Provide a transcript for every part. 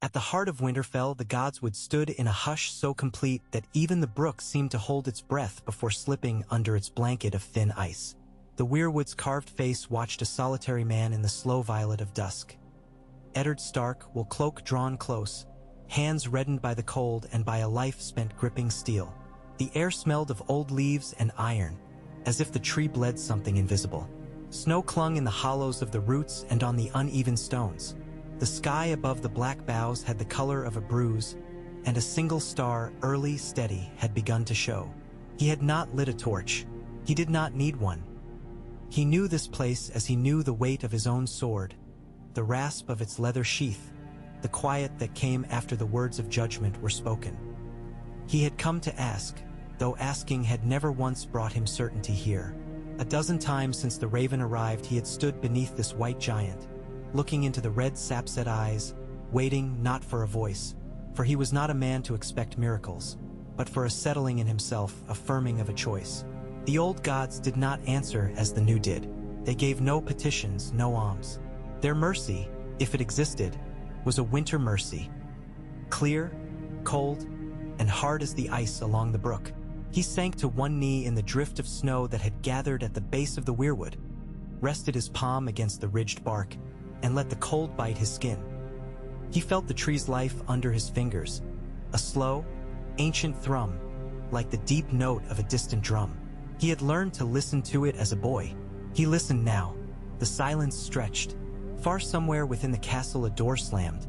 At the heart of Winterfell, the godswood stood in a hush so complete that even the brook seemed to hold its breath before slipping under its blanket of thin ice. The Weirwood's carved face watched a solitary man in the slow violet of dusk. Eddard Stark, with cloak drawn close, hands reddened by the cold and by a life spent gripping steel. The air smelled of old leaves and iron, as if the tree bled something invisible. Snow clung in the hollows of the roots and on the uneven stones. The sky above the black boughs had the color of a bruise, and a single star, early, steady, had begun to show. He had not lit a torch. He did not need one. He knew this place as he knew the weight of his own sword, the rasp of its leather sheath, the quiet that came after the words of judgment were spoken. He had come to ask, though asking had never once brought him certainty here. A dozen times since the raven arrived he had stood beneath this white giant, looking into the red sap-set eyes, waiting not for a voice, for he was not a man to expect miracles, but for a settling in himself, a firming of a choice. The old gods did not answer as the new did. They gave no petitions, no alms. Their mercy, if it existed, was a winter mercy. Clear, cold, and hard as the ice along the brook. He sank to one knee in the drift of snow that had gathered at the base of the weirwood, rested his palm against the ridged bark, and let the cold bite his skin. He felt the tree's life under his fingers, a slow, ancient thrum, like the deep note of a distant drum. He had learned to listen to it as a boy. He listened now. The silence stretched. Far somewhere within the castle a door slammed,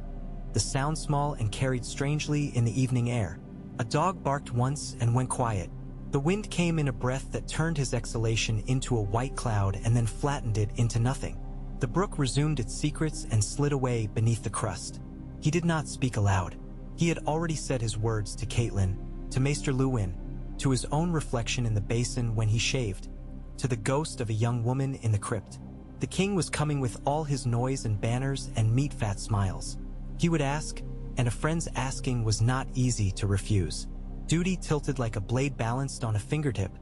the sound small and carried strangely in the evening air. A dog barked once and went quiet. The wind came in a breath that turned his exhalation into a white cloud and then flattened it into nothing. The brook resumed its secrets and slid away beneath the crust. He did not speak aloud. He had already said his words to Catelyn, to Maester Luwin, to his own reflection in the basin when he shaved, to the ghost of a young woman in the crypt. The king was coming with all his noise and banners and meat-fat smiles. He would ask, and a friend's asking was not easy to refuse. Duty tilted like a blade balanced on a fingertip,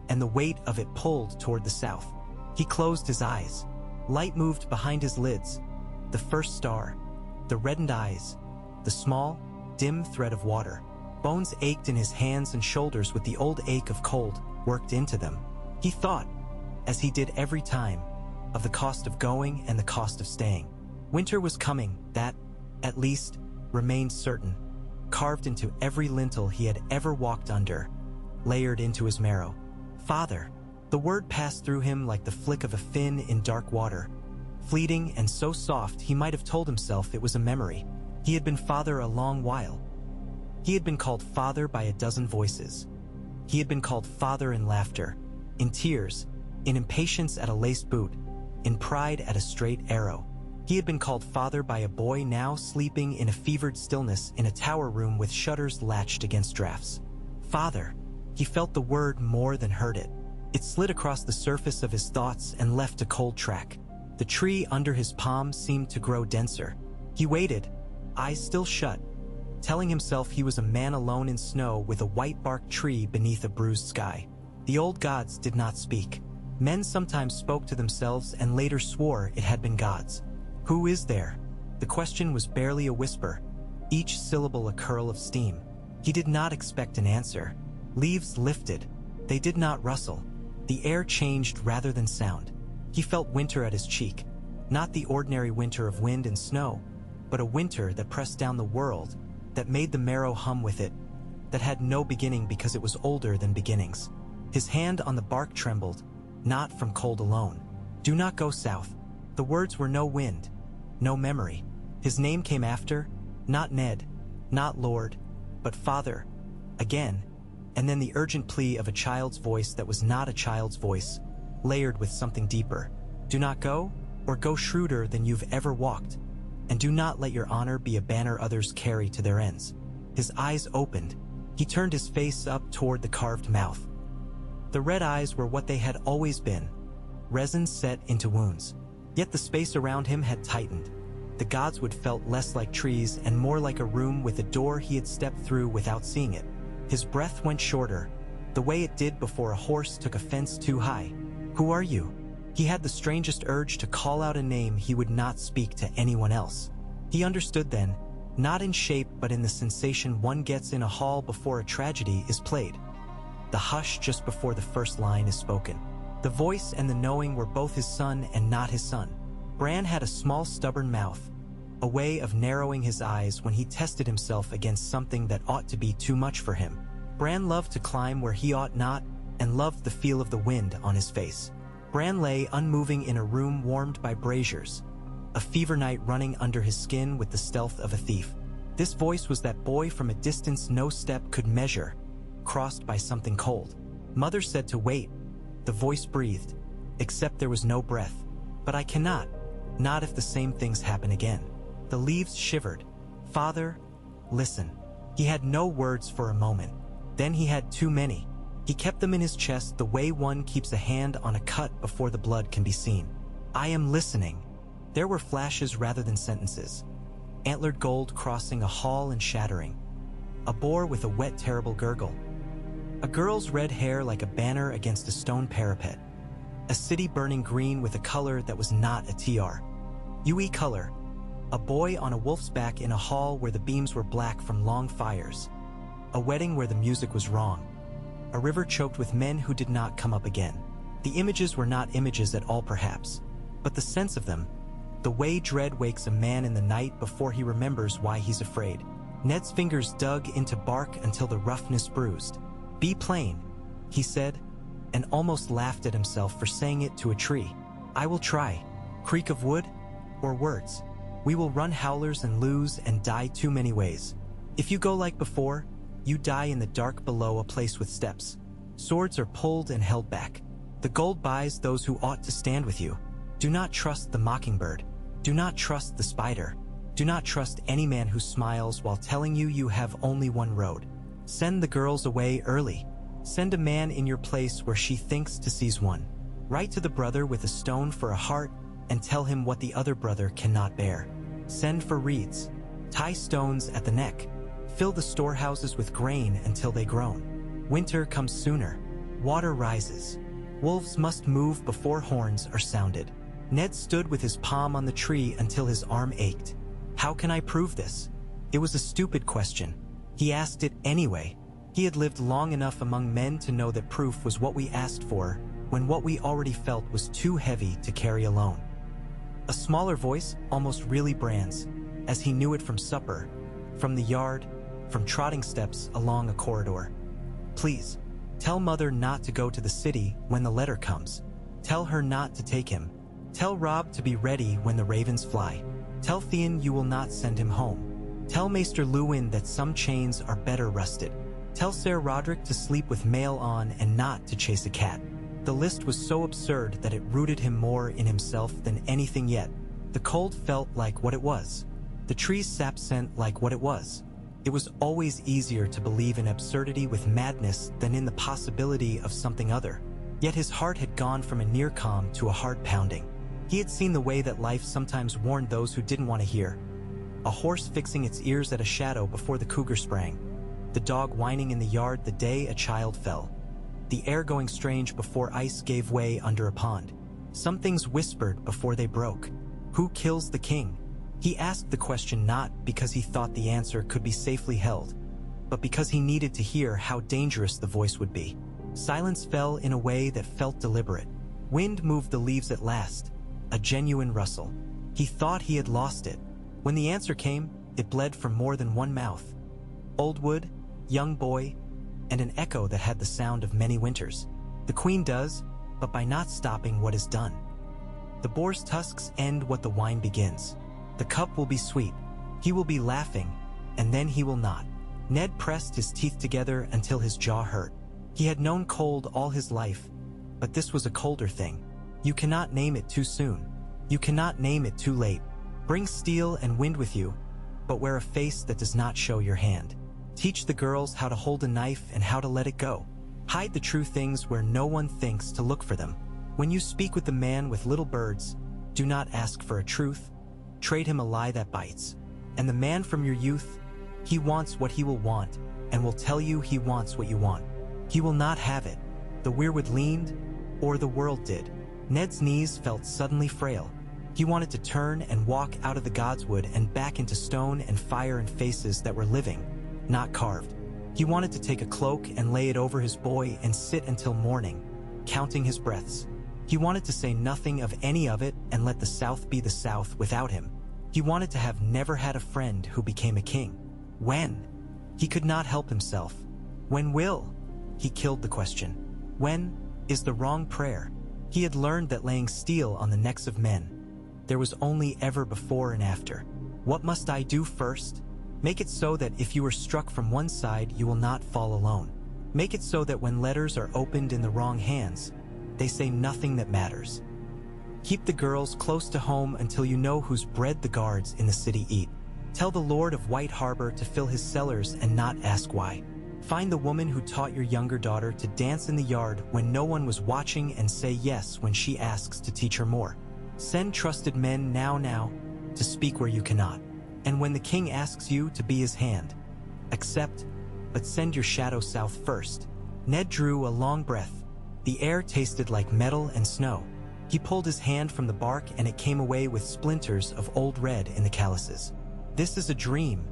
and the weight of it pulled toward the south. He closed his eyes. Light moved behind his lids. The first star, the reddened eyes, the small, dim thread of water. Bones ached in his hands and shoulders with the old ache of cold worked into them. He thought, as he did every time, of the cost of going and the cost of staying. Winter was coming, that, at least, remained certain, carved into every lintel he had ever walked under, layered into his marrow. Father. The word passed through him like the flick of a fin in dark water, fleeting and so soft he might have told himself it was a memory. He had been father a long while. He had been called father by a dozen voices. He had been called father in laughter, in tears, in impatience at a laced boot, in pride at a straight arrow. He had been called father by a boy now sleeping in a fevered stillness in a tower room with shutters latched against drafts. Father. He felt the word more than heard it. It slid across the surface of his thoughts and left a cold track. The tree under his palm seemed to grow denser. He waited, eyes still shut, telling himself he was a man alone in snow with a white-barked tree beneath a bruised sky. The old gods did not speak. Men sometimes spoke to themselves and later swore it had been gods. Who is there? The question was barely a whisper, each syllable a curl of steam. He did not expect an answer. Leaves lifted. They did not rustle. The air changed rather than sound. He felt winter at his cheek, not the ordinary winter of wind and snow, but a winter that pressed down the world, that made the marrow hum with it, that had no beginning because it was older than beginnings. His hand on the bark trembled, not from cold alone. Do not go south. The words were no wind, no memory. His name came after, not Ned, not Lord, but Father, again, and then the urgent plea of a child's voice that was not a child's voice, layered with something deeper. Do not go, or go shrewder than you've ever walked, and do not let your honor be a banner others carry to their ends. His eyes opened. He turned his face up toward the carved mouth. The red eyes were what they had always been, resin set into wounds. Yet the space around him had tightened. The godswood felt less like trees and more like a room with a door he had stepped through without seeing it. His breath went shorter, the way it did before a horse took a fence too high. Who are you? He had the strangest urge to call out a name he would not speak to anyone else. He understood then, Not in shape, but in the sensation one gets in a hall before a tragedy is played. The hush just before the first line is spoken. The voice and the knowing were both his son and not his son. Bran had a small stubborn mouth, a way of narrowing his eyes when he tested himself against something that ought to be too much for him. Bran loved to climb where he ought not, and loved the feel of the wind on his face. Bran lay unmoving in a room warmed by braziers, a fever night running under his skin with the stealth of a thief. This voice was that boy from a distance no step could measure, crossed by something cold. Mother said to wait. The voice breathed, except there was no breath. But I cannot, not if the same things happen again. The leaves shivered. Father, listen. He had no words for a moment. Then he had too many. He kept them in his chest the way one keeps a hand on a cut before the blood can be seen. I am listening. There were flashes rather than sentences. Antlered gold crossing a hall and shattering. A boar with a wet, terrible gurgle. A girl's red hair like a banner against a stone parapet. A city burning green with a color that was not a TR. UE color. A boy on a wolf's back in a hall where the beams were black from long fires. A wedding where the music was wrong. A river choked with men who did not come up again. The images were not images at all perhaps, but the sense of them, the way dread wakes a man in the night before he remembers why he's afraid. Ned's fingers dug into bark until the roughness bruised. Be plain, he said, and almost laughed at himself for saying it to a tree. I will try. Creak of wood or words. We will run howlers and lose and die too many ways. If you go like before, you die in the dark below a place with steps. Swords are pulled and held back. The gold buys those who ought to stand with you. Do not trust the mockingbird. Do not trust the spider. Do not trust any man who smiles while telling you you have only one road. Send the girls away early. Send a man in your place where she thinks to seize one. Write to the brother with a stone for a heart and tell him what the other brother cannot bear. Send for reeds. Tie stones at the neck. Fill the storehouses with grain until they groan. Winter comes sooner. Water rises. Wolves must move before horns are sounded. Ned stood with his palm on the tree until his arm ached. How can I prove this? It was a stupid question. He asked it anyway. He had lived long enough among men to know that proof was what we asked for when what we already felt was too heavy to carry alone. A smaller voice, almost really Bran's, as he knew it from supper, from the yard, from trotting steps along a corridor. Please, tell Mother not to go to the city when the letter comes. Tell her not to take him. Tell Robb to be ready when the ravens fly. Tell Theon you will not send him home. Tell Maester Luwin that some chains are better rusted. Tell Ser Roderick to sleep with mail on and not to chase a cat. The list was so absurd that it rooted him more in himself than anything yet. The cold felt like what it was. The tree's sap scent like what it was. It was always easier to believe in absurdity with madness than in the possibility of something other. Yet his heart had gone from a near calm to a hard pounding. He had seen the way that life sometimes warned those who didn't want to hear. A horse fixing its ears at a shadow before the cougar sprang. The dog whining in the yard the day a child fell. The air going strange before ice gave way under a pond. Some things whispered before they broke. Who kills the king? He asked the question not because he thought the answer could be safely held, but because he needed to hear how dangerous the voice would be. Silence fell in a way that felt deliberate. Wind moved the leaves at last, a genuine rustle. He thought he had lost it. When the answer came, it bled from more than one mouth. Old wood, young boy, and an echo that had the sound of many winters. The queen does, but by not stopping what is done. The boar's tusks end what the wine begins. The cup will be sweet. He will be laughing, and then he will not. Ned pressed his teeth together until his jaw hurt. He had known cold all his life, but this was a colder thing. You cannot name it too soon. You cannot name it too late. Bring steel and wind with you, but wear a face that does not show your hand. Teach the girls how to hold a knife and how to let it go. Hide the true things where no one thinks to look for them. When you speak with the man with little birds, do not ask for a truth. Trade him a lie that bites. And the man from your youth, he wants what he will want and will tell you he wants what you want. He will not have it. The Weirwood leaned, or the world did. Ned's knees felt suddenly frail. He wanted to turn and walk out of the godswood and back into stone and fire and faces that were living, not carved. He wanted to take a cloak and lay it over his boy and sit until morning, counting his breaths. He wanted to say nothing of any of it and let the South be the South without him. He wanted to have never had a friend who became a king. When? He could not help himself. When will? He killed the question. When is the wrong prayer. He had learned that laying steel on the necks of men. There was only ever before and after. What must I do first? Make it so that if you are struck from one side, you will not fall alone. Make it so that when letters are opened in the wrong hands, they say nothing that matters. Keep the girls close to home until you know whose bread the guards in the city eat. Tell the Lord of White Harbor to fill his cellars and not ask why. Find the woman who taught your younger daughter to dance in the yard when no one was watching and say yes when she asks to teach her more. Send trusted men now to speak where you cannot. And when the king asks you to be his hand, accept, but send your shadow south first. Ned drew a long breath. The air tasted like metal and snow. He pulled his hand from the bark and it came away with splinters of old red in the calluses. This is a dream,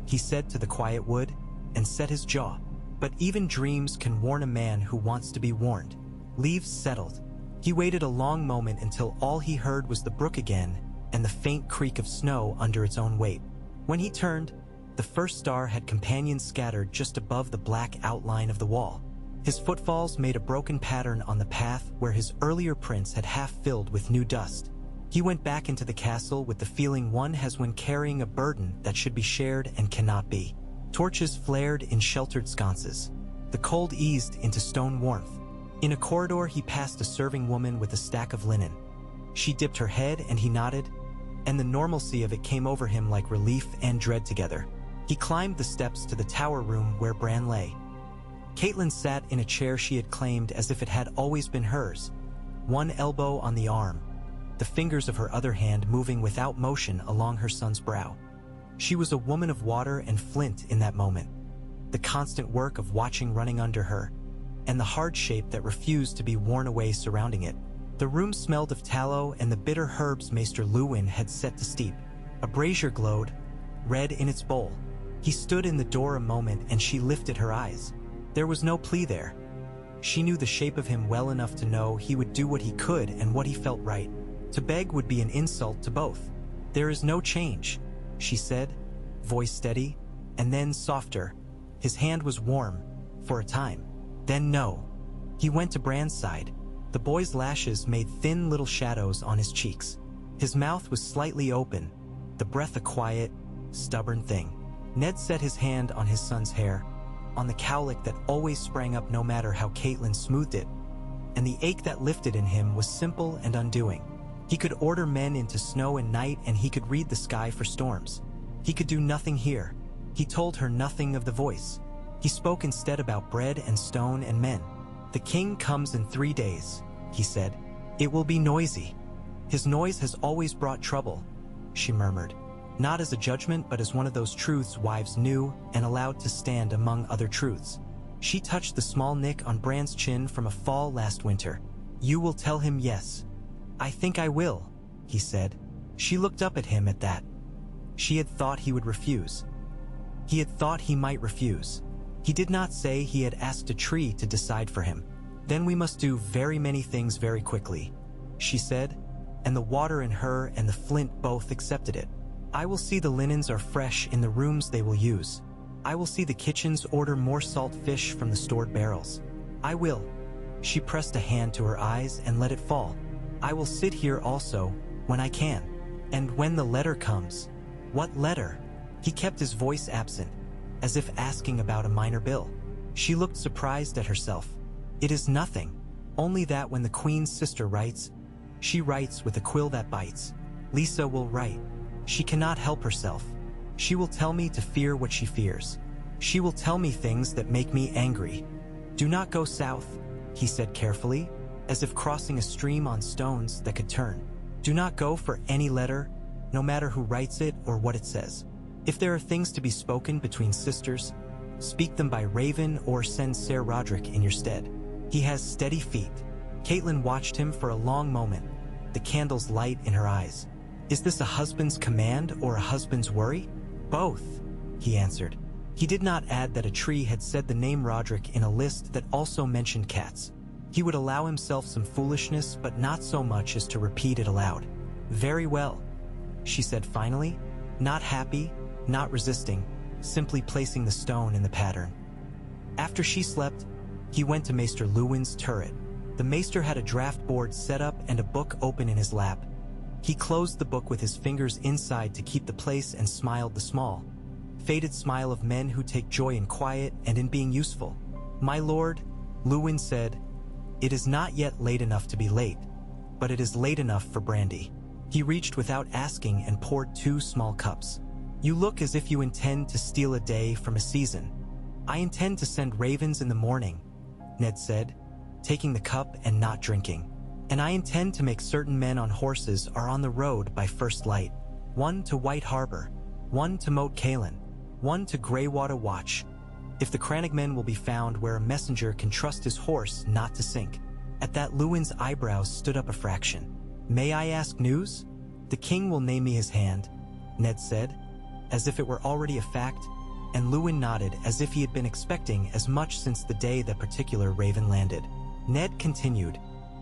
he said to the quiet wood, and set his jaw. But even dreams can warn a man who wants to be warned. Leaves settled. He waited a long moment until all he heard was the brook again and the faint creak of snow under its own weight. When he turned, the first star had companions scattered just above the black outline of the wall. His footfalls made a broken pattern on the path where his earlier prints had half filled with new dust. He went back into the castle with the feeling one has when carrying a burden that should be shared and cannot be. Torches flared in sheltered sconces. The cold eased into stone warmth. In a corridor, he passed a serving woman with a stack of linen. She dipped her head and he nodded, and the normalcy of it came over him like relief and dread together. He climbed the steps to the tower room where Bran lay. Catelyn sat in a chair she had claimed as if it had always been hers, one elbow on the arm, the fingers of her other hand moving without motion along her son's brow. She was a woman of water and flint in that moment, the constant work of watching running under her, and the hard shape that refused to be worn away surrounding it. The room smelled of tallow and the bitter herbs Maester Luwin had set to steep. A brazier glowed, red in its bowl. He stood in the door a moment and she lifted her eyes. There was no plea there. She knew the shape of him well enough to know he would do what he could and what he felt right. To beg would be an insult to both. There is no change, she said, voice steady, and then softer. His hand was warm, for a time. Then no. He went to Bran's side. The boy's lashes made thin little shadows on his cheeks. His mouth was slightly open, the breath a quiet, stubborn thing. Ned set his hand on his son's hair, on the cowlick that always sprang up no matter how Catelyn smoothed it, and the ache that lifted in him was simple and undoing. He could order men into snow and night and he could read the sky for storms. He could do nothing here. He told her nothing of the voice. He spoke instead about bread and stone and men. The king comes in 3 days, he said. It will be noisy. His noise has always brought trouble, she murmured. Not as a judgment, but as one of those truths wives knew and allowed to stand among other truths. She touched the small nick on Bran's chin from a fall last winter. You will tell him yes. I think I will, he said. She looked up at him at that. She had thought he would refuse. He had thought he might refuse. He did not say he had asked a tree to decide for him. Then we must do very many things very quickly, she said, and the water in her and the flint both accepted it. I will see the linens are fresh in the rooms they will use. I will see the kitchens order more salt fish from the stored barrels. I will. She pressed a hand to her eyes and let it fall. I will sit here also, when I can. And when the letter comes. What letter? He kept his voice absent, as if asking about a minor bill. She looked surprised at herself. It is nothing, only that when the Queen's sister writes, she writes with a quill that bites. Lisa will write. She cannot help herself. She will tell me to fear what she fears. She will tell me things that make me angry. Do not go south, he said carefully, as if crossing a stream on stones that could turn. Do not go for any letter, no matter who writes it or what it says. If there are things to be spoken between sisters, speak them by raven or send Ser Roderick in your stead. He has steady feet. Catelyn watched him for a long moment, the candle's light in her eyes. Is this a husband's command or a husband's worry? Both, he answered. He did not add that a tree had said the name Roderick in a list that also mentioned cats. He would allow himself some foolishness, but not so much as to repeat it aloud. Very well, she said finally, not happy, not resisting, simply placing the stone in the pattern. After she slept, he went to Maester Lewin's turret. The maester had a draft board set up and a book open in his lap. He closed the book with his fingers inside to keep the place and smiled the small, faded smile of men who take joy in quiet and in being useful. My lord, Lewin said, it is not yet late enough to be late, but it is late enough for brandy. He reached without asking and poured 2 small cups. You look as if you intend to steal a day from a season. I intend to send ravens in the morning, Ned said, taking the cup and not drinking. And I intend to make certain men on horses are on the road by first light. 1 to White Harbor, 1 to Moat Cailin, 1 to Greywater Watch. If the Crannogmen will be found where a messenger can trust his horse not to sink. At that Lewin's eyebrows stood up a fraction. May I ask news? The king will name me his hand, Ned said, as if it were already a fact, and Lewin nodded as if he had been expecting as much since the day that particular raven landed. Ned continued,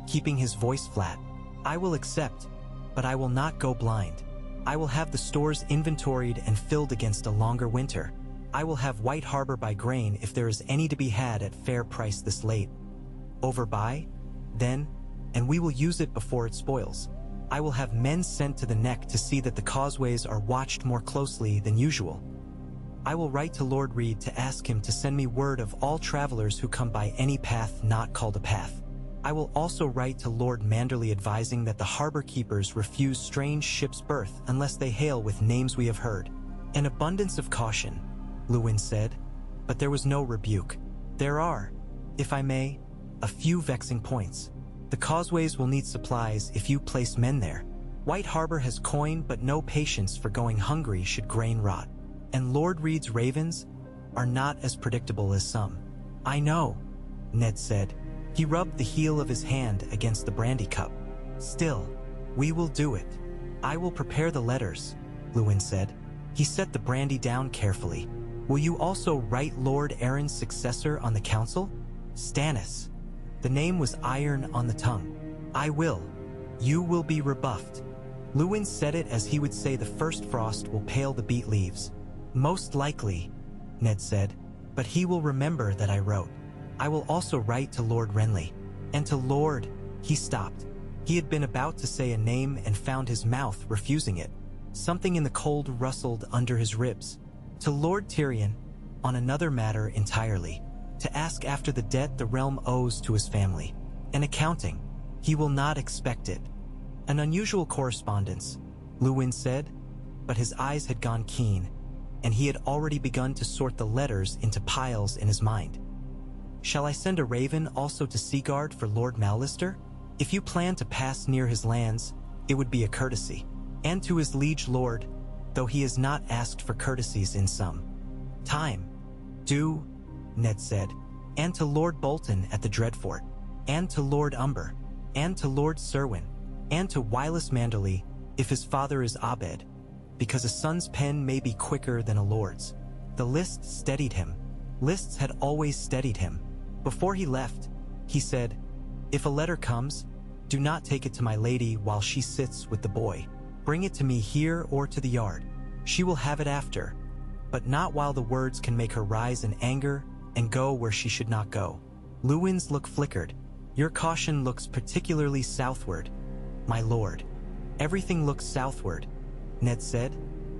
keeping his voice flat. I will accept, but I will not go blind. I will have the stores inventoried and filled against a longer winter. I will have White Harbor by grain if there is any to be had at fair price this late. Over by, then, and we will use it before it spoils. I will have men sent to the neck to see that the causeways are watched more closely than usual. I will write to Lord Reed to ask him to send me word of all travelers who come by any path not called a path. I will also write to Lord Manderley advising that the harbor keepers refuse strange ships' berth unless they hail with names we have heard. An abundance of caution, Lewin said, but there was no rebuke. There are, if I may, a few vexing points. The causeways will need supplies if you place men there. White Harbor has coin but no patience for going hungry should grain rot. And Lord Reed's ravens are not as predictable as some. I know, Ned said. He rubbed the heel of his hand against the brandy cup. Still, we will do it. I will prepare the letters, Lewin said. He set the brandy down carefully. Will you also write Lord Aaron's successor on the council? Stannis. The name was iron on the tongue. I will. You will be rebuffed. Lewin said it as he would say the first frost will pale the beet leaves. Most likely, Ned said, but he will remember that I wrote. I will also write to Lord Renly. And to Lord, he stopped. He had been about to say a name and found his mouth refusing it. Something in the cold rustled under his ribs. To Lord Tyrion, on another matter entirely, to ask after the debt the realm owes to his family. An accounting. He will not expect it. An unusual correspondence, Lewin said, but his eyes had gone keen, and he had already begun to sort the letters into piles in his mind. Shall I send a raven also to Seaguard for Lord Mallister? If you plan to pass near his lands, it would be a courtesy. And to his liege lord, though he has not asked for courtesies in some time. Do, Ned said, and to Lord Bolton at the Dreadfort, and to Lord Umber, and to Lord Serwyn, and to Wylis Manderley, if his father is Abed, because a son's pen may be quicker than a lord's. The list steadied him. Lists had always steadied him. Before he left, he said, if a letter comes, do not take it to my lady while she sits with the boy. Bring it to me here or to the yard. She will have it after, but not while the words can make her rise in anger and go where she should not go. Lewin's look flickered. Your caution looks particularly southward, my lord. Everything looks southward, Ned said,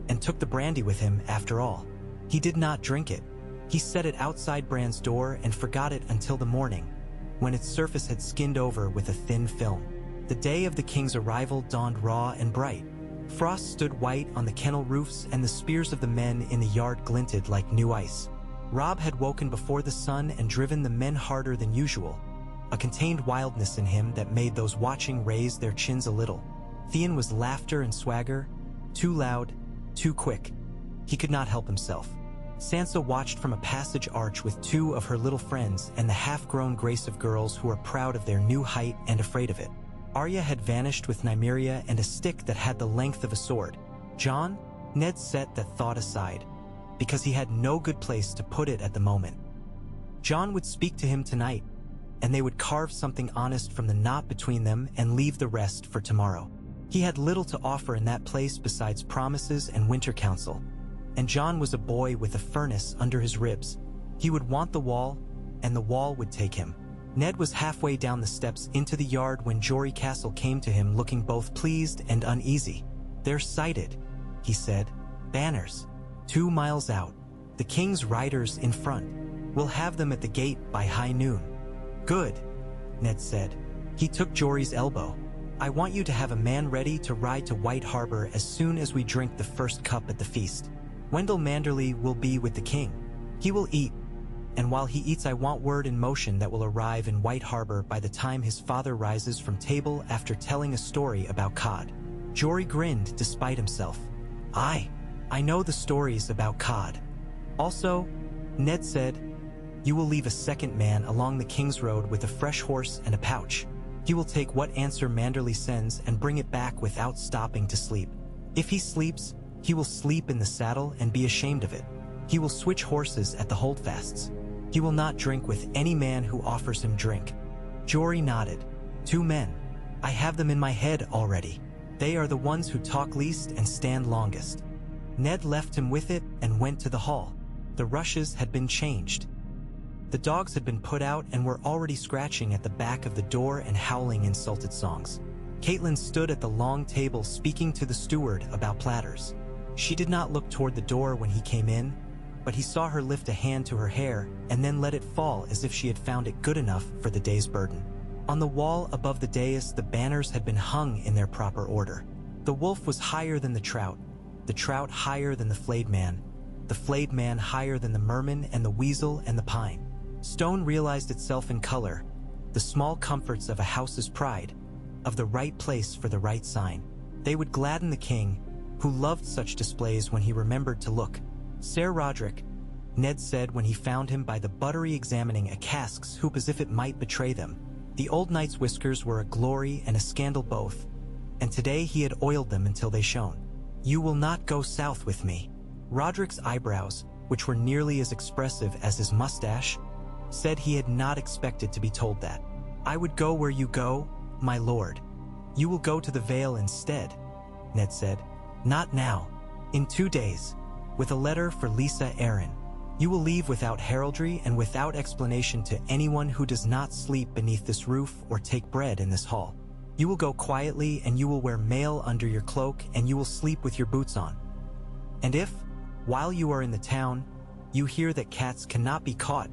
and took the brandy with him after all. He did not drink it. He set it outside Bran's door and forgot it until the morning, when its surface had skinned over with a thin film. The day of the king's arrival dawned raw and bright. Frost stood white on the kennel roofs and the spears of the men in the yard glinted like new ice. Robb had woken before the sun and driven the men harder than usual, a contained wildness in him that made those watching raise their chins a little. Theon was laughter and swagger, too loud, too quick. He could not help himself. Sansa watched from a passage arch with 2 of her little friends and the half-grown grace of girls who are proud of their new height and afraid of it. Arya had vanished with Nymeria and a stick that had the length of a sword. Jon? Ned set that thought aside, because he had no good place to put it at the moment. Jon would speak to him tonight, and they would carve something honest from the knot between them and leave the rest for tomorrow. He had little to offer in that place besides promises and winter counsel, and Jon was a boy with a furnace under his ribs. He would want the wall, and the wall would take him. Ned was halfway down the steps into the yard when Jory Castle came to him looking both pleased and uneasy. "They're sighted," he said. "Banners. 2 miles out. The king's riders in front. We'll have them at the gate by high noon." "Good," Ned said. He took Jory's elbow. "I want you to have a man ready to ride to White Harbor as soon as we drink the first cup at the feast. Wendell Manderly will be with the king. He will eat, and while he eats I want word in motion that will arrive in White Harbor by the time his father rises from table after telling a story about cod." Jory grinned despite himself. I know the stories about cod." "Also," Ned said, "you will leave a second man along the King's Road with a fresh horse and a pouch. He will take what answer Manderly sends and bring it back without stopping to sleep. If he sleeps, he will sleep in the saddle and be ashamed of it. He will switch horses at the holdfasts. He will not drink with any man who offers him drink." Jory nodded. 2 men. I have them in my head already. They are the ones who talk least and stand longest." Ned left him with it and went to the hall. The rushes had been changed. The dogs had been put out and were already scratching at the back of the door and howling insulted songs. Caitlin stood at the long table speaking to the steward about platters. She did not look toward the door when he came in, but he saw her lift a hand to her hair and then let it fall as if she had found it good enough for the day's burden. On the wall above the dais, the banners had been hung in their proper order. The wolf was higher than the trout higher than the flayed man higher than the merman and the weasel and the pine. Stone realized itself in color, the small comforts of a house's pride, of the right place for the right sign. They would gladden the king, who loved such displays when he remembered to look. "Sir Roderick," Ned said when he found him by the buttery examining a cask's hoop as if it might betray them. The old knight's whiskers were a glory and a scandal both, and today he had oiled them until they shone. "You will not go south with me." Roderick's eyebrows, which were nearly as expressive as his mustache, said he had not expected to be told that. "I would go where you go, my lord." "You will go to the Vale instead," Ned said. "Not now. In 2 days, with a letter for Lisa Arryn. You will leave without heraldry and without explanation to anyone who does not sleep beneath this roof or take bread in this hall. You will go quietly and you will wear mail under your cloak and you will sleep with your boots on. And if, while you are in the town, you hear that cats cannot be caught,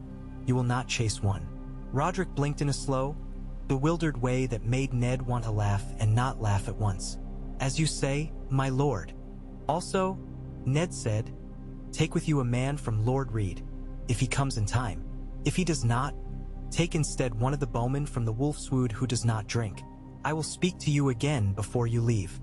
you will not chase one." Roderick blinked in a slow, bewildered way that made Ned want to laugh and not laugh at once. "As you say, my lord. Also," Ned said, "take with you a man from Lord Reed, if he comes in time. If he does not, take instead one of the bowmen from the Wolfswood who does not drink. I will speak to you again before you leave."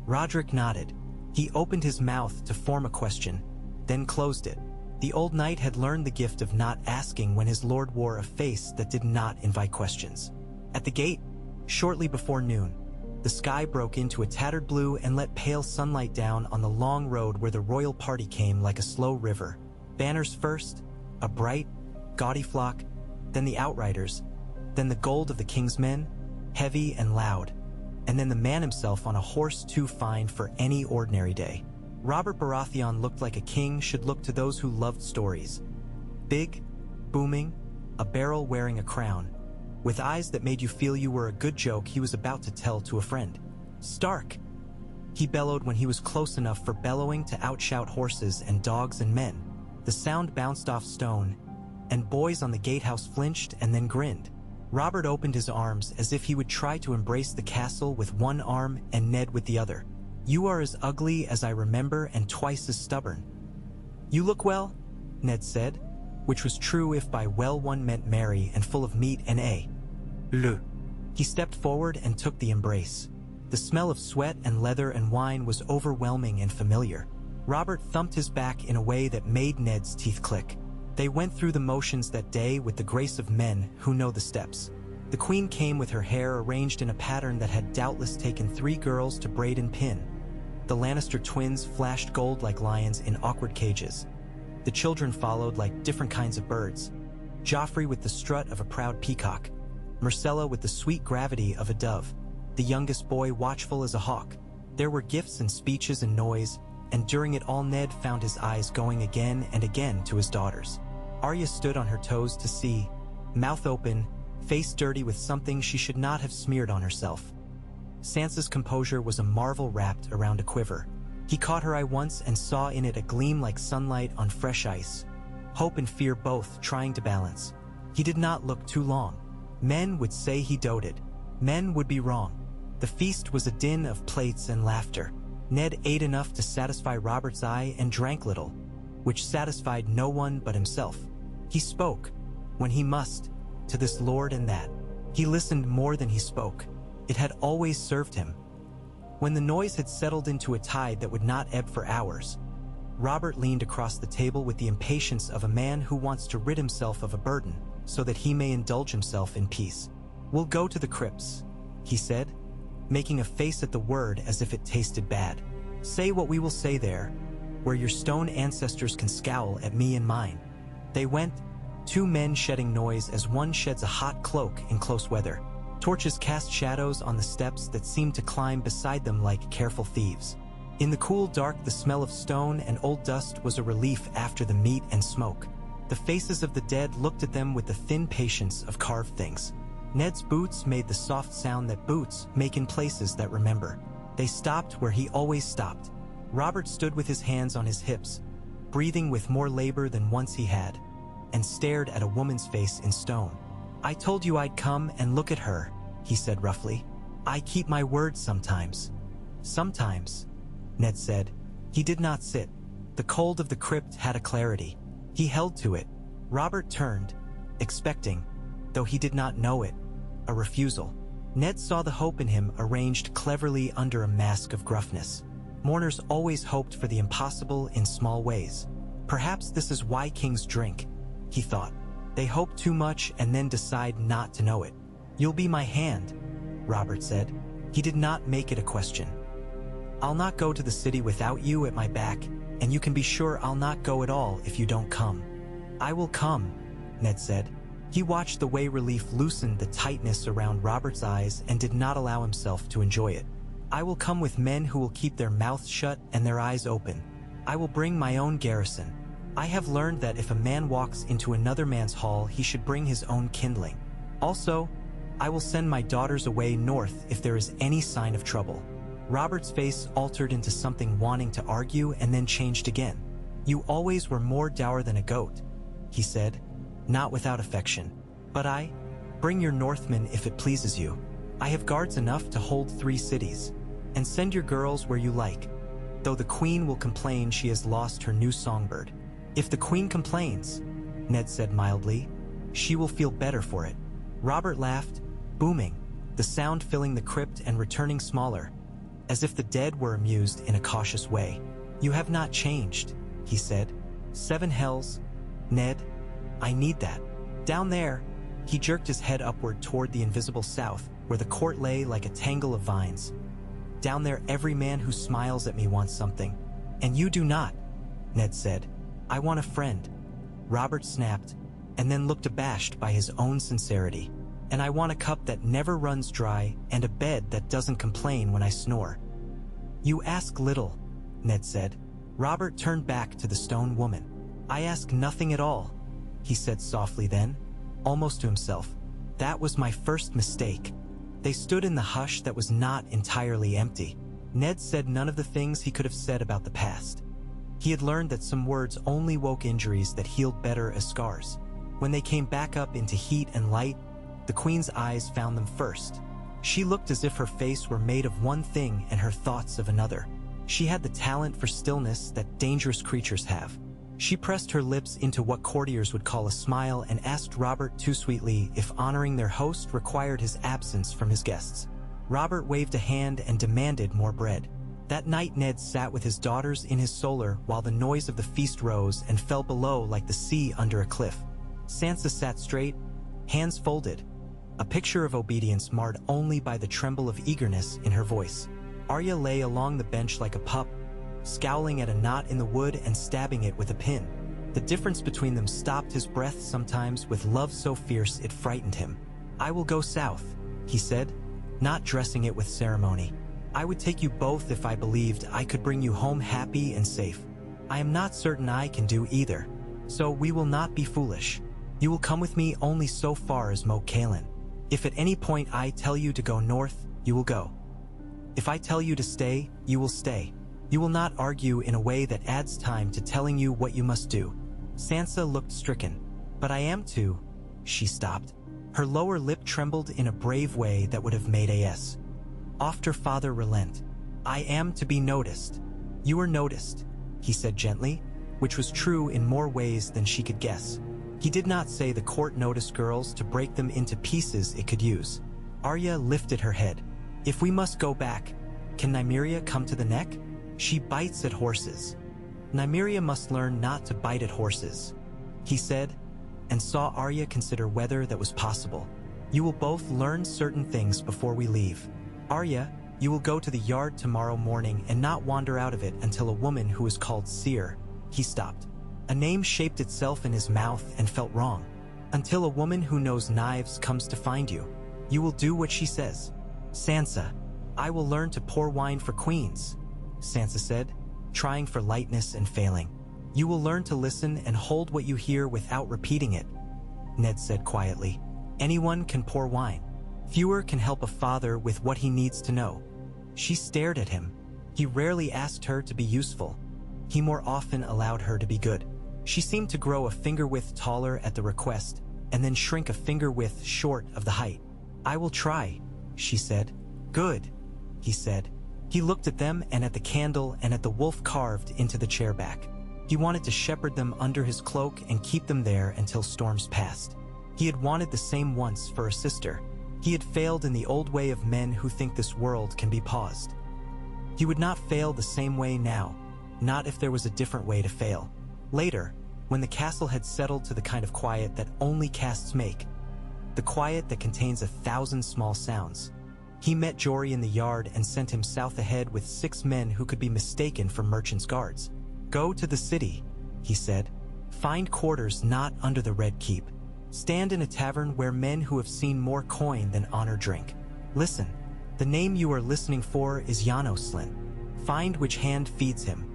Roderick nodded. He opened his mouth to form a question, then closed it. The old knight had learned the gift of not asking when his lord wore a face that did not invite questions. At the gate, shortly before noon, the sky broke into a tattered blue and let pale sunlight down on the long road where the royal party came like a slow river. Banners first, a bright, gaudy flock, then the outriders, then the gold of the king's men, heavy and loud, and then the man himself on a horse too fine for any ordinary day. Robert Baratheon looked like a king should look to those who loved stories. Big, booming, a barrel wearing a crown, with eyes that made you feel you were a good joke he was about to tell to a friend. "Stark!" he bellowed when he was close enough for bellowing to outshout horses and dogs and men. The sound bounced off stone, and boys on the gatehouse flinched and then grinned. Robert opened his arms as if he would try to embrace the castle with one arm and Ned with the other. "You are as ugly as I remember and twice as stubborn." "You look well," Ned said, which was true if by well one meant merry and full of meat and le. He stepped forward and took the embrace. The smell of sweat and leather and wine was overwhelming and familiar. Robert thumped his back in a way that made Ned's teeth click. They went through the motions that day with the grace of men who know the steps. The queen came with her hair arranged in a pattern that had doubtless taken 3 girls to braid and pin. The Lannister twins flashed gold like lions in awkward cages. The children followed like different kinds of birds. Joffrey with the strut of a proud peacock. Myrcella with the sweet gravity of a dove. The youngest boy watchful as a hawk. There were gifts and speeches and noise, and during it all Ned found his eyes going again and again to his daughters. Arya stood on her toes to see, mouth open, face dirty with something she should not have smeared on herself. Sansa's composure was a marvel wrapped around a quiver. He caught her eye once and saw in it a gleam like sunlight on fresh ice. Hope and fear both trying to balance. He did not look too long. Men would say he doted. Men would be wrong. The feast was a din of plates and laughter. Ned ate enough to satisfy Robert's eye and drank little, which satisfied no one but himself. He spoke, when he must, to this lord and that. He listened more than he spoke. It had always served him. When the noise had settled into a tide that would not ebb for hours, Robert leaned across the table with the impatience of a man who wants to rid himself of a burden so that he may indulge himself in peace. "We'll go to the crypts," he said, making a face at the word as if it tasted bad. "Say what we will say there, where your stone ancestors can scowl at me and mine." They went, 2 men shedding noise as one sheds a hot cloak in close weather. Torches cast shadows on the steps that seemed to climb beside them like careful thieves. In the cool dark, the smell of stone and old dust was a relief after the meat and smoke. The faces of the dead looked at them with the thin patience of carved things. Ned's boots made the soft sound that boots make in places that remember. They stopped where he always stopped. Robert stood with his hands on his hips, breathing with more labor than once he had, and stared at a woman's face in stone. "I told you I'd come and look at her," he said roughly. "I keep my word sometimes." "Sometimes," Ned said. He did not sit. The cold of the crypt had a clarity. He held to it. Robert turned, expecting, though he did not know it, a refusal. Ned saw the hope in him arranged cleverly under a mask of gruffness. Mourners always hoped for the impossible in small ways. Perhaps this is why kings drink, he thought. They hope too much and then decide not to know it. "You'll be my hand," Robert said. He did not make it a question. "I'll not go to the city without you at my back, and you can be sure I'll not go at all if you don't come." "I will come," Ned said. He watched the way relief loosened the tightness around Robert's eyes and did not allow himself to enjoy it. "I will come with men who will keep their mouths shut and their eyes open. I will bring my own garrison. I have learned that if a man walks into another man's hall, he should bring his own kindling. Also, I will send my daughters away north if there is any sign of trouble." Robert's face altered into something wanting to argue and then changed again. "You always were more dour than a goat," he said, not without affection. "But bring your Northmen if it pleases you. I have guards enough to hold 3 cities. And send your girls where you like. Though the queen will complain she has lost her new songbird." "If the queen complains," Ned said mildly, "she will feel better for it." Robert laughed, booming, the sound filling the crypt and returning smaller, as if the dead were amused in a cautious way. "You have not changed," he said. 7 hells, Ned. I need that. Down there," he jerked his head upward toward the invisible south, where the court lay like a tangle of vines. "Down there every man who smiles at me wants something. And you do not," Ned said. "I want a friend." Robert snapped, and then looked abashed by his own sincerity. "And I want a cup that never runs dry and a bed that doesn't complain when I snore." "You ask little," Ned said. Robert turned back to the stone woman. "I ask nothing at all," he said softly then, almost to himself. "That was my first mistake." They stood in the hush that was not entirely empty. Ned said none of the things he could have said about the past. He had learned that some words only woke injuries that healed better as scars. When they came back up into heat and light, the queen's eyes found them first. She looked as if her face were made of one thing and her thoughts of another. She had the talent for stillness that dangerous creatures have. She pressed her lips into what courtiers would call a smile and asked Robert too sweetly if honoring their host required his absence from his guests. Robert waved a hand and demanded more bread. That night Ned sat with his daughters in his solar while the noise of the feast rose and fell below like the sea under a cliff. Sansa sat straight, hands folded, a picture of obedience marred only by the tremble of eagerness in her voice. Arya lay along the bench like a pup, scowling at a knot in the wood and stabbing it with a pin. The difference between them stopped his breath sometimes with love so fierce it frightened him. "I will go south," he said, not dressing it with ceremony. "I would take you both if I believed I could bring you home happy and safe. I am not certain I can do either, so we will not be foolish. You will come with me only so far as Moat Cailin. If at any point I tell you to go north, you will go. If I tell you to stay, you will stay. You will not argue in a way that adds time to telling you what you must do." Sansa looked stricken. "But I am to..." She stopped. Her lower lip trembled in a brave way that would have made a.s. Ofter father relent. "I am to be noticed." "You are noticed," he said gently, which was true in more ways than she could guess. He did not say the court noticed girls to break them into pieces it could use. Arya lifted her head. "If we must go back, can Nymeria come to the neck? She bites at horses." "Nymeria must learn not to bite at horses," he said, and saw Arya consider whether that was possible. "You will both learn certain things before we leave. Arya, you will go to the yard tomorrow morning and not wander out of it until a woman who is called Seer..." He stopped. A name shaped itself in his mouth and felt wrong. "Until a woman who knows knives comes to find you. You will do what she says." "Sansa, I will learn to pour wine for queens," Sansa said, trying for lightness and failing. "You will learn to listen and hold what you hear without repeating it," Ned said quietly. "Anyone can pour wine. Fewer can help a father with what he needs to know." She stared at him. He rarely asked her to be useful. He more often allowed her to be good. She seemed to grow a finger-width taller at the request, and then shrink a finger-width short of the height. "I will try," she said. "Good," he said. He looked at them and at the candle and at the wolf carved into the chair back. He wanted to shepherd them under his cloak and keep them there until storms passed. He had wanted the same once for a sister. He had failed in the old way of men who think this world can be paused. He would not fail the same way now, not if there was a different way to fail. Later, when the castle had settled to the kind of quiet that only casts make, the quiet that contains 1,000 small sounds, he met Jory in the yard and sent him south ahead with 6 men who could be mistaken for merchants' guards. "Go to the city," he said. "Find quarters not under the Red Keep. Stand in a tavern where men who have seen more coin than honor drink. Listen, the name you are listening for is Janosslin. Find which hand feeds him."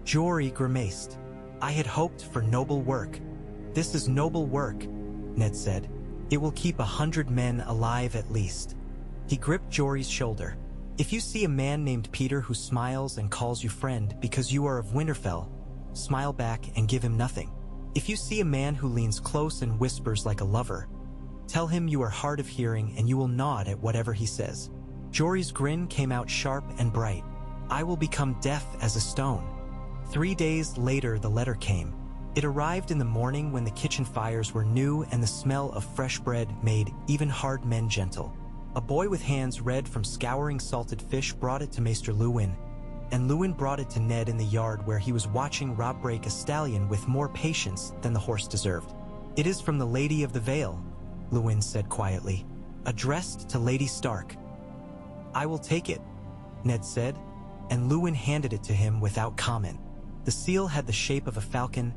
Jory grimaced. "I had hoped for noble work." "This is noble work," Ned said. "It will keep 100 men alive at least." He gripped Jory's shoulder. "If you see a man named Peter who smiles and calls you friend because you are of Winterfell, smile back and give him nothing. If you see a man who leans close and whispers like a lover, tell him you are hard of hearing and you will nod at whatever he says." Jory's grin came out sharp and bright. "I will become deaf as a stone." 3 days later the letter came. It arrived in the morning when the kitchen fires were new and the smell of fresh bread made even hard men gentle. A boy with hands red from scouring salted fish brought it to Maester Luwin, and Luwin brought it to Ned in the yard where he was watching Robb break a stallion with more patience than the horse deserved. "It is from the Lady of the Vale," Luwin said quietly, "addressed to Lady Stark." "I will take it," Ned said, and Luwin handed it to him without comment. The seal had the shape of a falcon,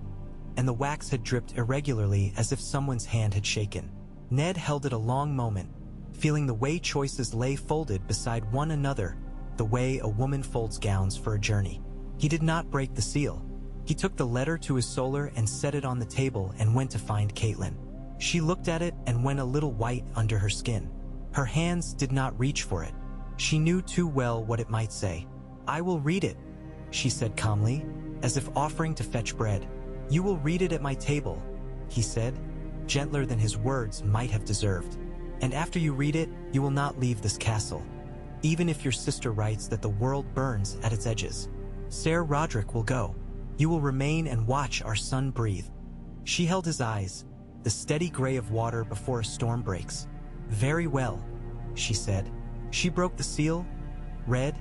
and the wax had dripped irregularly as if someone's hand had shaken. Ned held it a long moment, feeling the way choices lay folded beside one another, the way a woman folds gowns for a journey. He did not break the seal. He took the letter to his solar and set it on the table and went to find Catelyn. She looked at it and went a little white under her skin. Her hands did not reach for it. She knew too well what it might say. "I will read it," she said calmly, as if offering to fetch bread. "You will read it at my table," he said, gentler than his words might have deserved. "And after you read it, you will not leave this castle, even if your sister writes that the world burns at its edges. Ser Roderick will go. You will remain and watch our son breathe." She held his eyes, the steady gray of water before a storm breaks. "Very well," she said. She broke the seal, read,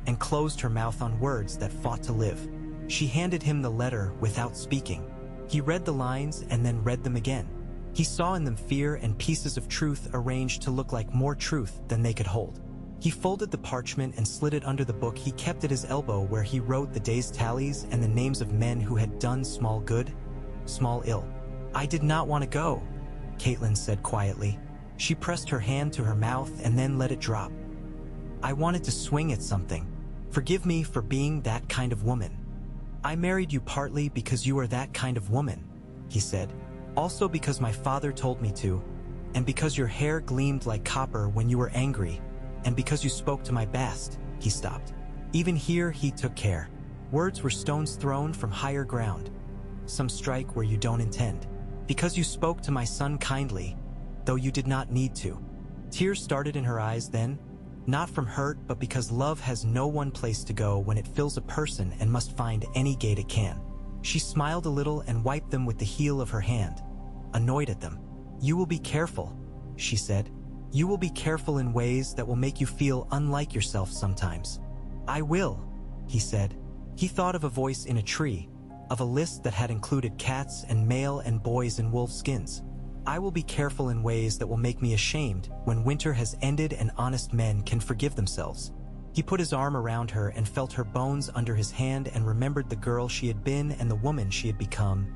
and closed her mouth on words that fought to live. She handed him the letter without speaking. He read the lines and then read them again. He saw in them fear and pieces of truth arranged to look like more truth than they could hold. He folded the parchment and slid it under the book he kept at his elbow, where he wrote the day's tallies and the names of men who had done small good, small ill. "I did not want to go," Caitlin said quietly. She pressed her hand to her mouth and then let it drop. "I wanted to swing at something. Forgive me for being that kind of woman." "I married you partly because you are that kind of woman," he said. "Also because my father told me to, and because your hair gleamed like copper when you were angry, and because you spoke to my bast." He stopped. Even here he took care. Words were stones thrown from higher ground. Some strike where you don't intend. "Because you spoke to my son kindly, though you did not need to." Tears started in her eyes then, not from hurt but because love has no one place to go when it fills a person and must find any gate it can. She smiled a little and wiped them with the heel of her hand, annoyed at them. "You will be careful," she said. "You will be careful in ways that will make you feel unlike yourself sometimes." "I will," he said. He thought of a voice in a tree, of a list that had included cats and male and boys in wolf skins. "I will be careful in ways that will make me ashamed when winter has ended and honest men can forgive themselves." He put his arm around her and felt her bones under his hand and remembered the girl she had been and the woman she had become.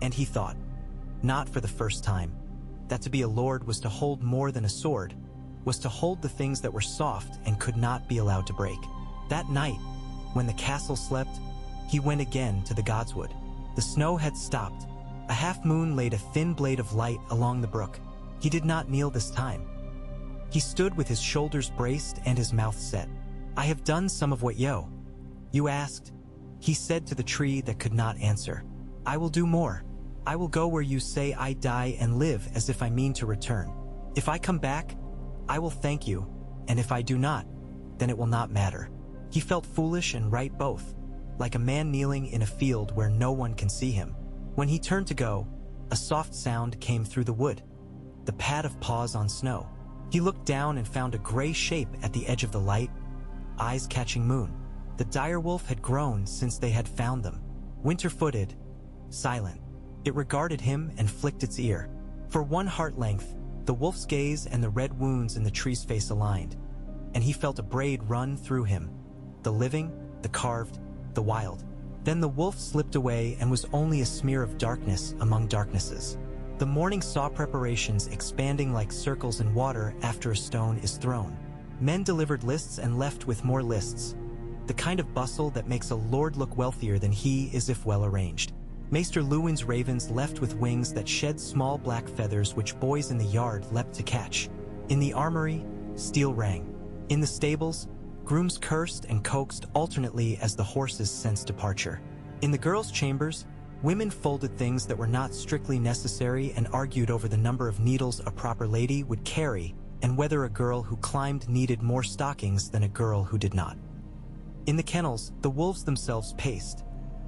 And he thought, not for the first time, that to be a lord was to hold more than a sword, was to hold the things that were soft and could not be allowed to break. That night, when the castle slept, he went again to the Godswood. The snow had stopped. A half moon laid a thin blade of light along the brook. He did not kneel this time. He stood with his shoulders braced and his mouth set. "I have done some of what you asked," he said to the tree that could not answer. "I will do more. I will go where you say I die and live as if I mean to return. If I come back, I will thank you, and if I do not, then it will not matter." He felt foolish and right both, like a man kneeling in a field where no one can see him. When he turned to go, a soft sound came through the wood, the pad of paws on snow. He looked down and found a gray shape at the edge of the light, eyes catching moon. The direwolf had grown since they had found them, winter-footed, silent. It regarded him and flicked its ear. For one heart length, the wolf's gaze and the red wounds in the tree's face aligned, and he felt a braid run through him, the living, the carved, the wild. Then the wolf slipped away and was only a smear of darkness among darknesses. The morning saw preparations expanding like circles in water after a stone is thrown. Men delivered lists and left with more lists, the kind of bustle that makes a lord look wealthier than he is if well arranged. Maester Luwin's ravens left with wings that shed small black feathers which boys in the yard leapt to catch. In the armory, steel rang. In the stables, grooms cursed and coaxed alternately as the horses sensed departure. In the girls' chambers, women folded things that were not strictly necessary and argued over the number of needles a proper lady would carry and whether a girl who climbed needed more stockings than a girl who did not. In the kennels, the wolves themselves paced,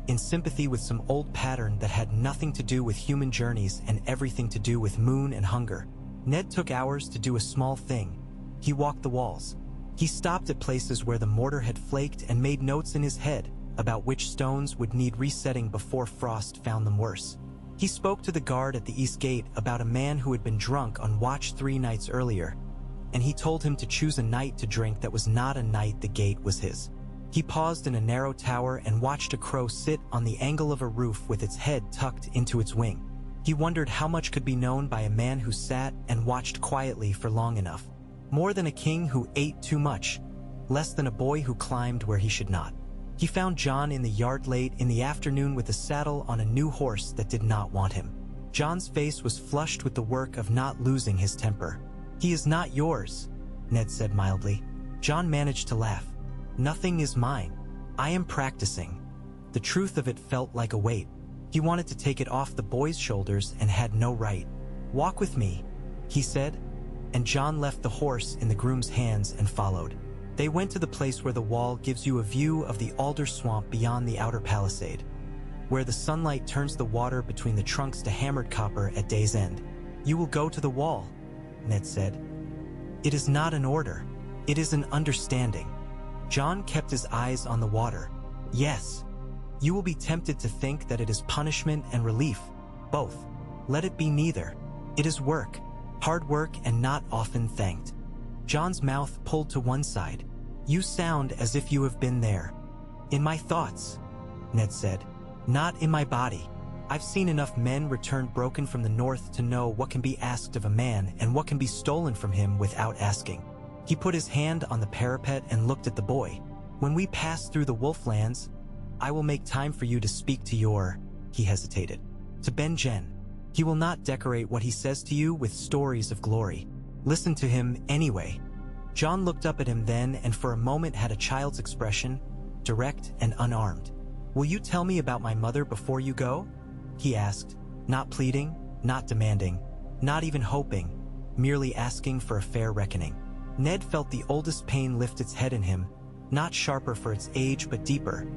in sympathy with some old pattern that had nothing to do with human journeys and everything to do with moon and hunger. Ned took hours to do a small thing. He walked the walls. He stopped at places where the mortar had flaked and made notes in his head about which stones would need resetting before frost found them worse. He spoke to the guard at the east gate about a man who had been drunk on watch 3 nights earlier, and he told him to choose a night to drink that was not a night the gate was his. He paused in a narrow tower and watched a crow sit on the angle of a roof with its head tucked into its wing. He wondered how much could be known by a man who sat and watched quietly for long enough. More than a king who ate too much, less than a boy who climbed where he should not. He found John in the yard late in the afternoon with a saddle on a new horse that did not want him. John's face was flushed with the work of not losing his temper. "He is not yours," Ned said mildly. John managed to laugh. "Nothing is mine. I am practicing." The truth of it felt like a weight. He wanted to take it off the boy's shoulders and had no right. "Walk with me," he said, and John left the horse in the groom's hands and followed. They went to the place where the wall gives you a view of the alder swamp beyond the outer palisade, where the sunlight turns the water between the trunks to hammered copper at day's end. "You will go to the wall," Ned said. "It is not an order. It is an understanding." John kept his eyes on the water. "Yes. You will be tempted to think that it is punishment and relief, both. Let it be neither. It is work, hard work and not often thanked. John's mouth pulled to one side. You sound as if you have been there. In my thoughts, Ned said. Not in my body. I've seen enough men return broken from the north to know what can be asked of a man and what can be stolen from him without asking. He put his hand on the parapet and looked at the boy. When we pass through the Wolflands, I will make time for you to speak to your, he hesitated, to Ben-Jen. He will not decorate what he says to you with stories of glory. Listen to him anyway. John looked up at him then and for a moment had a child's expression, direct and unarmed. Will you tell me about my mother before you go? He asked, not pleading, not demanding, not even hoping, merely asking for a fair reckoning. Ned felt the oldest pain lift its head in him, not sharper for its age but deeper,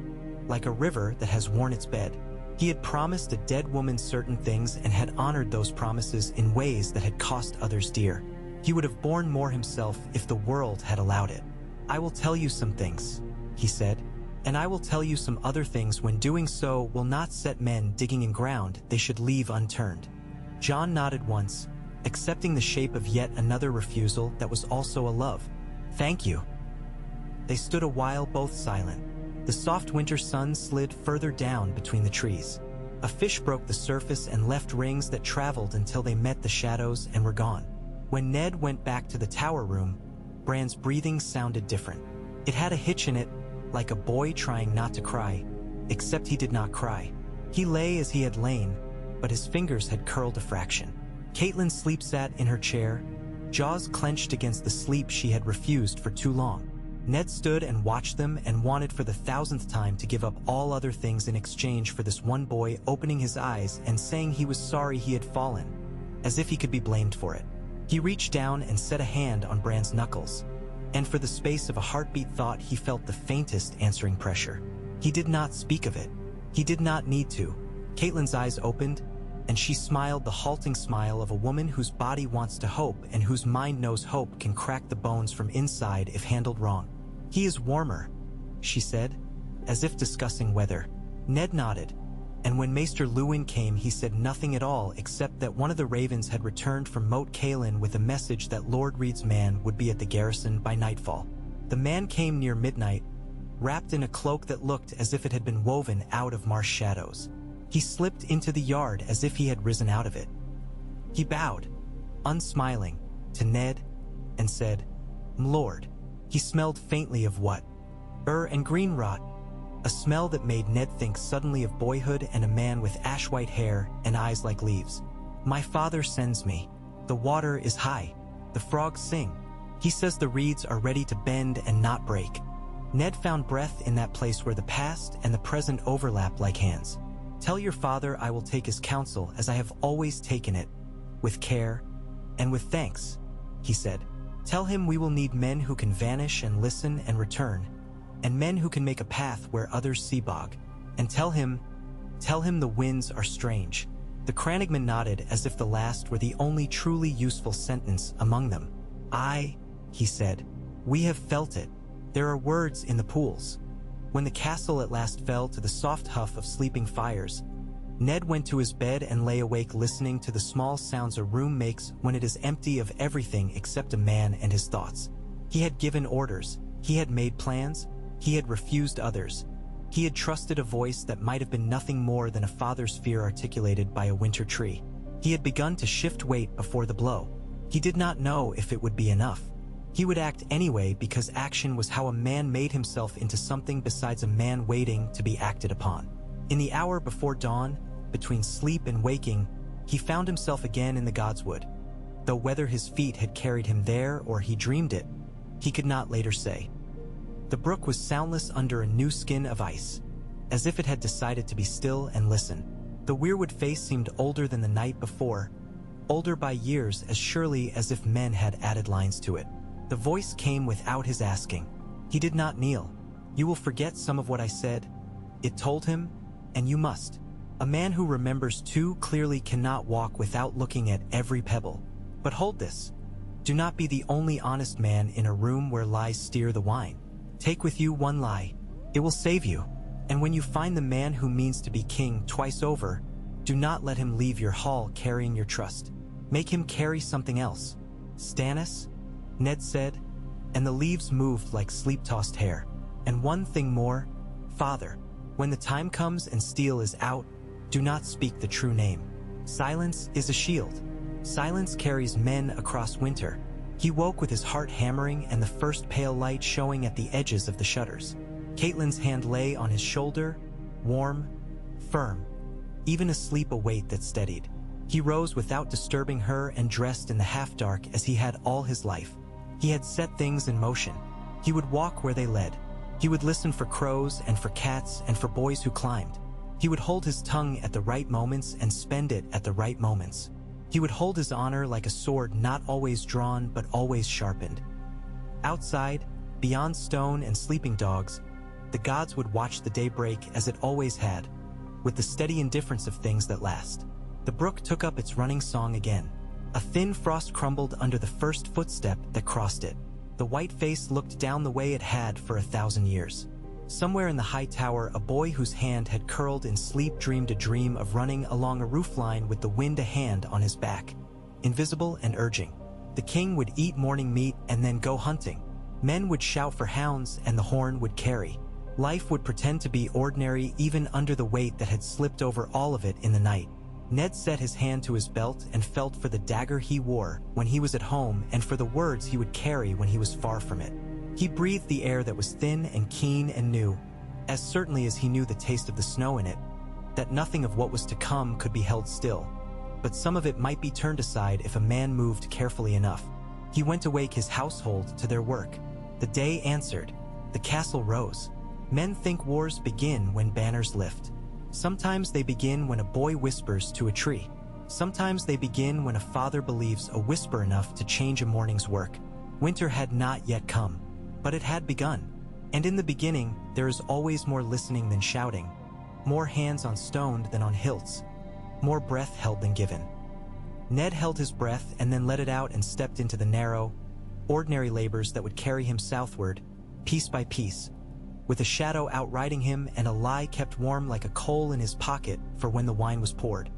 like a river that has worn its bed. He had promised a dead woman certain things and had honored those promises in ways that had cost others dear. He would have borne more himself if the world had allowed it. I will tell you some things, he said, and I will tell you some other things when doing so will not set men digging in ground they should leave unturned. John nodded once, accepting the shape of yet another refusal that was also a love. Thank you. They stood a while both silent. The soft winter sun slid further down between the trees. A fish broke the surface and left rings that traveled until they met the shadows and were gone. When Ned went back to the tower room, Bran's breathing sounded different. It had a hitch in it, like a boy trying not to cry, except he did not cry. He lay as he had lain, but his fingers had curled a fraction. Caitlin sleep sat in her chair, jaws clenched against the sleep she had refused for too long. Ned stood and watched them and wanted for the 1000th time to give up all other things in exchange for this one boy opening his eyes and saying he was sorry he had fallen, as if he could be blamed for it. He reached down and set a hand on Bran's knuckles, and for the space of a heartbeat thought he felt the faintest answering pressure. He did not speak of it. He did not need to. Caitlin's eyes opened, and she smiled the halting smile of a woman whose body wants to hope and whose mind knows hope can crack the bones from inside if handled wrong. He is warmer, she said, as if discussing weather. Ned nodded, and when Maester Lewin came he said nothing at all except that one of the ravens had returned from Moat Cailin with a message that Lord Reed's man would be at the garrison by nightfall. The man came near midnight, wrapped in a cloak that looked as if it had been woven out of marsh shadows. He slipped into the yard as if he had risen out of it. He bowed, unsmiling, to Ned, and said, "M'lord." He smelled faintly of what? And green rot, a smell that made Ned think suddenly of boyhood and a man with ash-white hair and eyes like leaves. "My father sends me. The water is high. The frogs sing. He says the reeds are ready to bend and not break." Ned found breath in that place where the past and the present overlap like hands. "Tell your father I will take his counsel as I have always taken it, with care and with thanks," he said. "Tell him we will need men who can vanish and listen and return, and men who can make a path where others see bog. And tell him the winds are strange." The Cranigman nodded as if the last were the only truly useful sentence among them. "Aye," he said, "we have felt it. There are words in the pools." When the castle at last fell to the soft huff of sleeping fires, Ned went to his bed and lay awake listening to the small sounds a room makes when it is empty of everything except a man and his thoughts. He had given orders, he had made plans, he had refused others. He had trusted a voice that might have been nothing more than a father's fear articulated by a winter tree. He had begun to shift weight before the blow. He did not know if it would be enough. He would act anyway because action was how a man made himself into something besides a man waiting to be acted upon. In the hour before dawn, between sleep and waking, he found himself again in the Godswood, though whether his feet had carried him there or he dreamed it, he could not later say. The brook was soundless under a new skin of ice, as if it had decided to be still and listen. The Weirwood face seemed older than the night before, older by years as surely as if men had added lines to it. The voice came without his asking. He did not kneel. "You will forget some of what I said," it told him, "and you must. A man who remembers too clearly cannot walk without looking at every pebble. But hold this. Do not be the only honest man in a room where lies steer the wine. Take with you one lie. It will save you. And when you find the man who means to be king twice over, do not let him leave your hall carrying your trust. Make him carry something else. Stannis? Ned said, and the leaves moved like sleep-tossed hair. And one thing more, Father, when the time comes and steel is out, do not speak the true name. Silence is a shield. Silence carries men across winter. He woke with his heart hammering and the first pale light showing at the edges of the shutters. Catelyn's hand lay on his shoulder, warm, firm, even asleep, a weight that steadied. He rose without disturbing her and dressed in the half-dark as he had all his life. He had set things in motion. He would walk where they led. He would listen for crows and for cats and for boys who climbed. He would hold his tongue at the right moments and spend it at the right moments. He would hold his honor like a sword, not always drawn but always sharpened. Outside, beyond stone and sleeping dogs, the gods would watch the day break as it always had, with the steady indifference of things that last. The brook took up its running song again. A thin frost crumbled under the first footstep that crossed it. The white face looked down the way it had for 1,000 years. Somewhere in the high tower, a boy whose hand had curled in sleep dreamed a dream of running along a roofline with the wind a hand on his back, invisible and urging. The king would eat morning meat and then go hunting. Men would shout for hounds and the horn would carry. Life would pretend to be ordinary even under the weight that had slipped over all of it in the night. Ned set his hand to his belt and felt for the dagger he wore when he was at home and for the words he would carry when he was far from it. He breathed the air that was thin and keen and new, as certainly as he knew the taste of the snow in it, that nothing of what was to come could be held still, but some of it might be turned aside if a man moved carefully enough. He went to wake his household to their work. The day answered. The castle rose. Men think wars begin when banners lift. Sometimes they begin when a boy whispers to a tree. Sometimes they begin when a father believes a whisper enough to change a morning's work. Winter had not yet come, but it had begun. And in the beginning, there is always more listening than shouting, more hands on stone than on hilts, more breath held than given. Ned held his breath and then let it out and stepped into the narrow, ordinary labors that would carry him southward, piece by piece, with a shadow outriding him and a lie kept warm like a coal in his pocket for when the wine was poured.